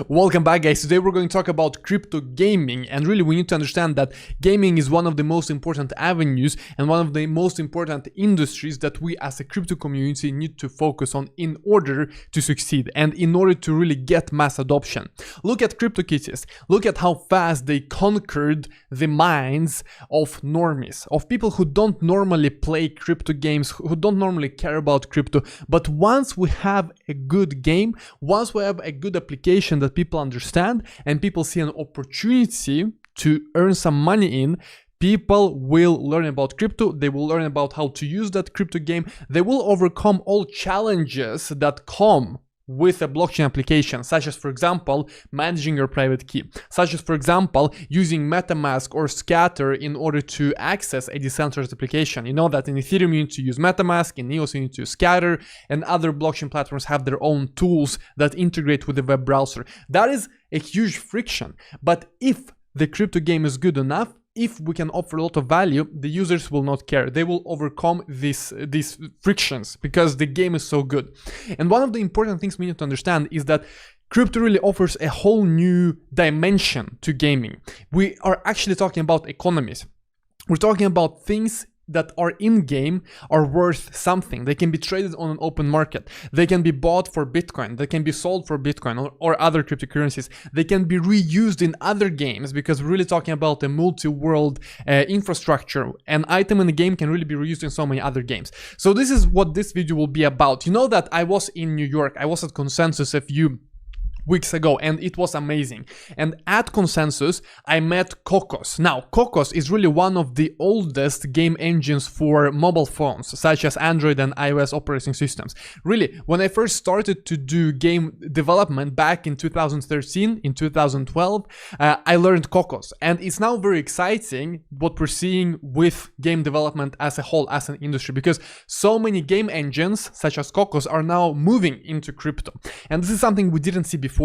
Welcome back, guys. Today we're going to talk about crypto gaming, and really we need to understand that gaming is one of the most important avenues and one of the most important industries that we as a crypto community need to focus on in order to succeed and in order to really get mass adoption. Look at CryptoKitties. Look at how fast they conquered the minds of normies, of people who don't normally play crypto games, who don't normally care about crypto. But once we have a good game, once we have a good application that people understand and people see an opportunity to earn some money in, people will learn about crypto, they will learn about how to use that crypto game, they will overcome all challenges that come with a blockchain application, such as, for example, managing your private key, such as, for example, using MetaMask or Scatter in order to access a decentralized application. You know that in Ethereum you need to use MetaMask, in EOS you need to use Scatter, and other blockchain platforms have their own tools that integrate with the web browser. That is a huge friction, but if the crypto game is good enough, if we can offer a lot of value, the users will not care. They will overcome these frictions because the game is so good. And one of the important things we need to understand is that crypto really offers a whole new dimension to gaming. We are actually talking about economies. We're talking about things that are in-game are worth something. They can be traded on an open market. They can be bought for Bitcoin. They can be sold for Bitcoin or other cryptocurrencies. They can be reused in other games because we're really talking about a multi-world infrastructure. An item in the game can really be reused in so many other games. So this is what this video will be about. You know that I was in New York. I was at Consensus a few weeks ago, and it was amazing. And at Consensus I met Cocos. Now Cocos is really one of the oldest game engines for mobile phones such as Android and iOS operating systems. Really, when I first started to do game development back in 2013, in 2012, I learned Cocos, and it's now very exciting what we're seeing with game development as a whole, as an industry, because so many game engines such as Cocos are now moving into crypto, and this is something we didn't see before.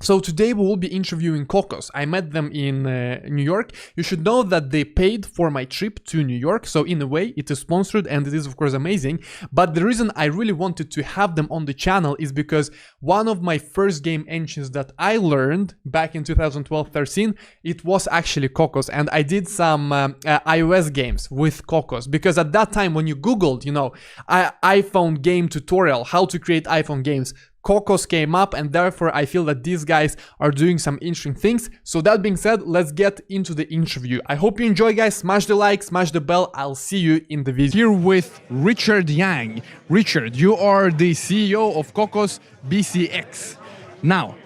So today we will be interviewing Cocos. I met them in New York. You should know that they paid for my trip to New York, so in a way it is sponsored and it is of course amazing. But the reason I really wanted to have them on the channel is because one of my first game engines that I learned back in 2012-13, it was actually Cocos, and I did some iOS games with Cocos, because at that time when you googled, you know, iPhone game tutorial, how to create iPhone games, Cocos came up, and therefore I feel that these guys are doing some interesting things. So that being said, let's get into the interview. I hope you enjoy, guys. Smash the like, smash the bell. I'll see you in the video. Here with Richard Yang. Richard, you are the CEO of Cocos BCX. Now,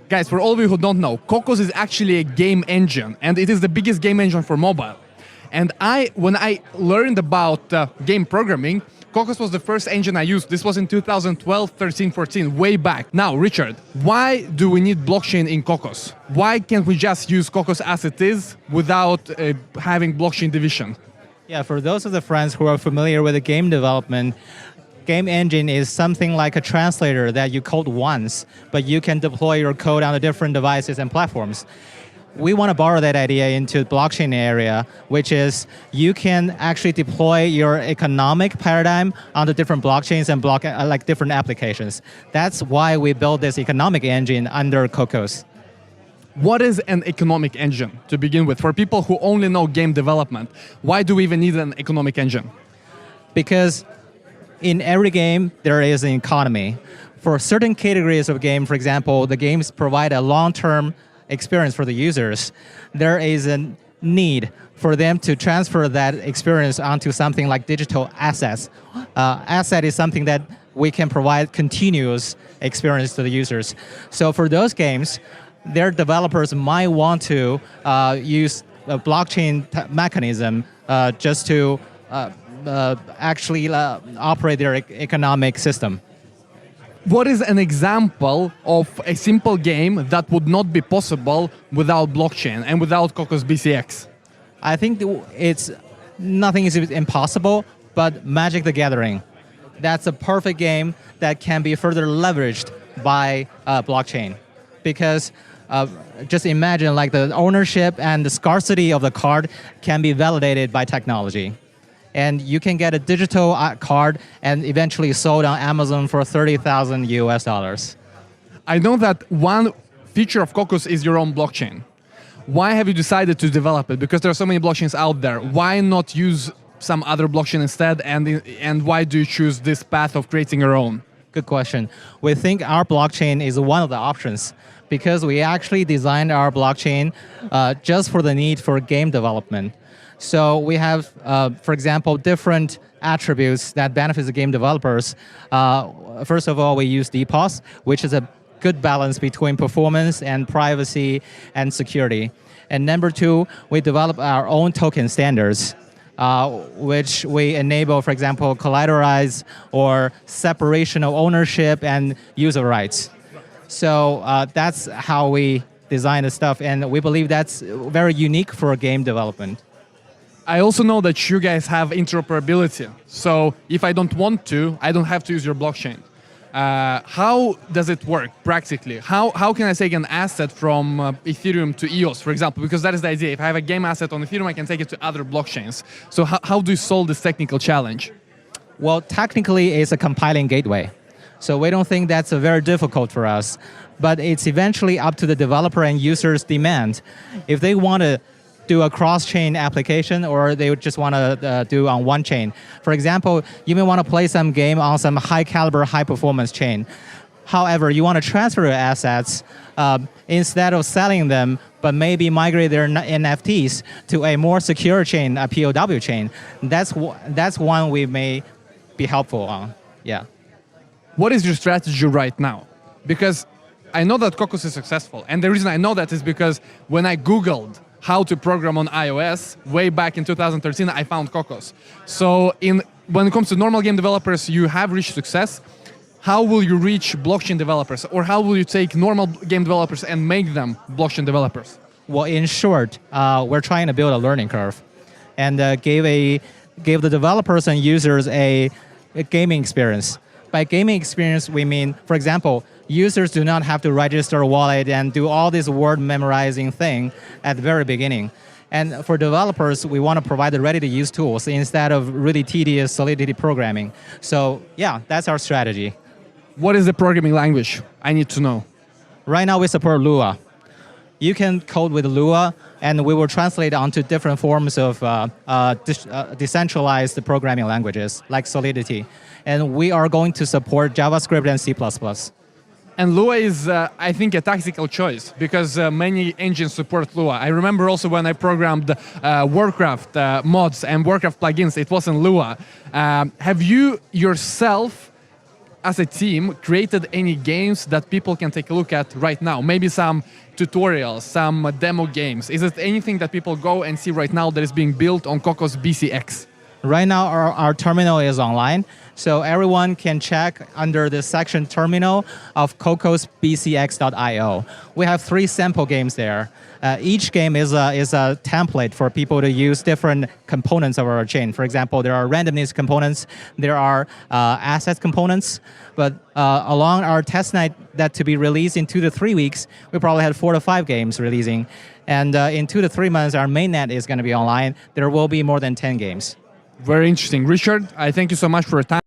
guys, for all of you who don't know, Cocos is actually a game engine, and it is the biggest game engine for mobile. And when I learned about game programming, Cocos was the first engine I used. This was in 2012, 13, 14, way back. Now, Richard, why do we need blockchain in Cocos? Why can't we just use Cocos as it is without having blockchain division? Yeah, for those of the friends who are familiar with the game development, game engine is something like a translator that you code once, but you can deploy your code on the different devices and platforms. We want to borrow that idea into the blockchain area, which is you can actually deploy your economic paradigm onto different blockchains and like different applications. That's why we built this economic engine under Cocos. What is an economic engine to begin with? For people who only know game development, why do we even need an economic engine? Because in every game, there is an economy. For certain categories of game, for example, the games provide a long-term experience for the users. There is a need for them to transfer that experience onto something like digital assets. Asset is something that we can provide continuous experience to the users. So for those games, their developers might want to use a blockchain mechanism just to actually operate their economic system. What is an example of a simple game that would not be possible without blockchain and without Cocos BCX? I think nothing is impossible, but Magic the Gathering. That's a perfect game that can be further leveraged by blockchain. Because just imagine like the ownership and the scarcity of the card can be validated by technology. And you can get a digital card and eventually sold on Amazon for $30,000 US. I know that one feature of Cocos is your own blockchain. Why have you decided to develop it? Because there are so many blockchains out there. Why not use some other blockchain instead? And why do you choose this path of creating your own? Good question. We think our blockchain is one of the options because we actually designed our blockchain just for the need for game development. So we have, for example, different attributes that benefit the game developers. First of all, we use DPoS, which is a good balance between performance and privacy and security. And number two, we develop our own token standards, which we enable, for example, collateralize or separation of ownership and user rights. So that's how we design the stuff, and we believe that's very unique for game development. I also know that you guys have interoperability. So if I don't want to, I don't have to use your blockchain. How does it work practically? How can I take an asset from Ethereum to EOS, for example? Because that is the idea. If I have a game asset on Ethereum, I can take it to other blockchains. So how do you solve this technical challenge? Well, technically, it's a compiling gateway. So we don't think that's very difficult for us. But it's eventually up to the developer and users' demand. If they want to do a cross-chain application or they would just want to do on one chain. For example, you may want to play some game on some high-caliber, high-performance chain. However, you want to transfer your assets instead of selling them, but maybe migrate their NFTs to a more secure chain, a POW chain. That's one we may be helpful on. Yeah. What is your strategy right now? Because I know that Cocos is successful, and the reason I know that is because when I Googled how to program on iOS way back in 2013, I found Cocos. So when it comes to normal game developers, you have reached success. How will you reach blockchain developers? Or how will you take normal game developers and make them blockchain developers? Well, in short, we're trying to build a learning curve and gave the developers and users a gaming experience. By gaming experience, we mean, for example, users do not have to register a wallet and do all this word memorizing thing at the very beginning. And for developers, we want to provide the ready-to-use tools instead of really tedious Solidity programming. So yeah, that's our strategy. What is the programming language? I need to know. Right now, we support Lua. You can code with Lua, and we will translate onto different forms of decentralized programming languages, like Solidity. And we are going to support JavaScript and C++. And Lua is, I think, a tactical choice because many engines support Lua. I remember also when I programmed Warcraft mods and Warcraft plugins, it wasn't Lua. Have you yourself, as a team, created any games that people can take a look at right now? Maybe some tutorials, some demo games. Is it anything that people go and see right now that is being built on Cocos BCX? Right now, our terminal is online, so everyone can check under the section terminal of cocosbcx.io. We have 3 sample games there. Each game is a template for people to use different components of our chain. For example, there are randomness components, there are asset components, but along our testnet that to be released in 2 to 3 weeks, we probably had 4 to 5 games releasing. And in 2 to 3 months, our mainnet is going to be online. There will be more than 10 games. Very interesting. Richard, I thank you so much for your time.